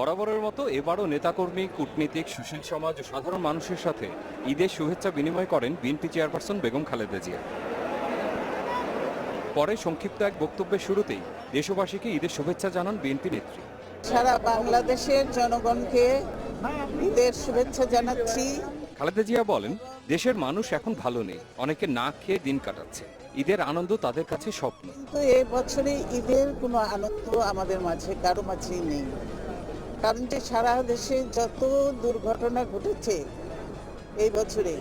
বরাবরের মতো এবারও নেতাকর্মী, কূটনীতিক, সুশীল সমাজ ও সাধারণ মানুষের সাথে ঈদের শুভেচ্ছা বিনিময় করেন বিএনপি চেয়ারপারসন বেগম খালেদা জিয়া। পরে সংক্ষিপ্ত এক বক্তব্যের শুরুতেই দেশবাসীকে ঈদের শুভেচ্ছা জানান বিএনপি নেত্রী। সারা বাংলাদেশের জনগণকে ঈদের শুভেচ্ছা জানাচ্ছি। খালেদা জিয়া বলেন, দেশের মানুষ এখন ভালো নেই, অনেকে না খেয়ে দিন কাটাচ্ছে। ঈদের আনন্দ তাদের কাছে স্বপ্ন। কিন্তু এই বছরে ঈদের কোনো আনন্দ আমাদের মাঝে কারো মাঝেই নেই, কারণ যে সারা দেশে যত দুর্ঘটনা ঘটেছে এই বছরে,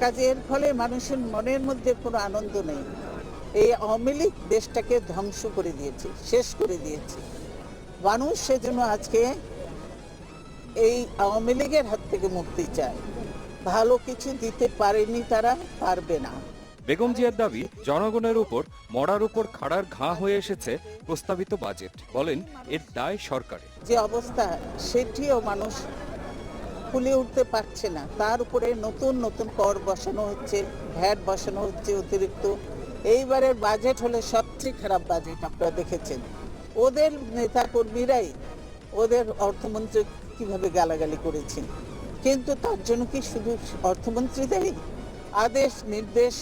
কাজের ফলে মানুষের মনের মধ্যে কোনো আনন্দ নেই। এই আওয়ামী লীগ দেশটাকে ধ্বংস করে দিয়েছে, শেষ করে দিয়েছে। মানুষ সেজন্য আজকে এই আওয়ামী লীগের হাত থেকে মুক্তি চায়। ভালো কিছু দিতে পারেনি, তারা পারবে না। বেগম জিয়ার দাবি, জনগণের উপর মরার উপর খাড়ার ঘা হয়ে এসেছে প্রস্তাবিত বাজেট। বলেন, এর দায় সরকারের। যে অবস্থা সেটিও মানুষ ফুলে উঠতে পারছে না, তার উপরে নতুন নতুন কর বসানো হচ্ছে, ভ্যাট বসানো হচ্ছে অতিরিক্ত। এইবারের বাজেট হলে সবচেয়ে খারাপ বাজেট আপনারা দেখেছেন। ওদের নেতা কর্মীরাই ওদের অর্থমন্ত্রী কিভাবে গালাগালি করেছেন, কিন্তু তার জন্য কি শুধু অর্থমন্ত্রী দেয়? আদেশ নির্দেশ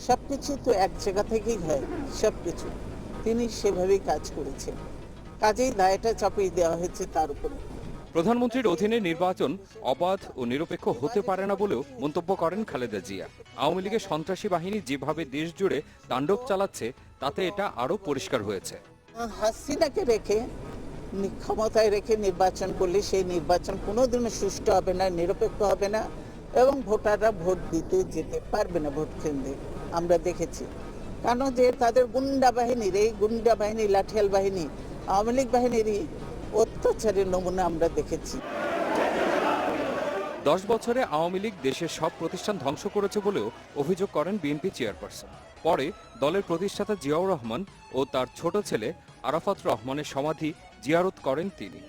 সবকিছু তো এক জায়গা থেকেই হয়, সবকিছু তিনি সেভাবেই কাজ করেছেন, কাজেই দায়টা চাপিয়ে দেওয়া হয়েছে তার উপরে। প্রধানমন্ত্রীর অধীনে নির্বাচন অবাধ ও নিরপেক্ষ হতে পারে না বলেও মন্তব্য করেন খালেদা জিয়া। আওয়ামী লীগের সন্ত্রাসী বাহিনী যেভাবে দেশ জুড়ে তাণ্ডব চালাচ্ছে, তাতে এটা আরও পরিষ্কার হয়েছে। হাসিনাকে রেখে, ক্ষমতায় রেখে নির্বাচন করলে সেই নির্বাচন কোনোদিনও সুষ্ঠু হবে না, নিরপেক্ষ হবে না, এবং ভোটাররা ভোট দিতে যেতে পারবে না ভোট কেন্দ্রে। আমরা দেখেছি, কারণ যে তাদের গুন্ডা বাহিনীর, এই গুন্ডা বাহিনী, লাঠিয়াল বাহিনী, আওয়ামী লীগ বাহিনীরই অত্যাচারের নমুনা আমরা দেখেছি। 10 বছরে আওয়ামী লীগ দেশের সব প্রতিষ্ঠান ধ্বংস করেছে বলেও অভিযোগ করেন বিএনপি চেয়ারপারসন। পরে দলের প্রতিষ্ঠাতা জিয়াউর রহমান ও তার ছোট ছেলে আরাফাত রহমানের সমাধি জিয়ারত করেন তিনি।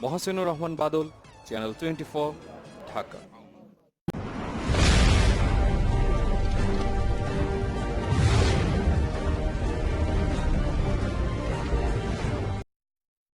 মহসিনুর রহমান বাদল, চ্যানেল 24, ঢাকা।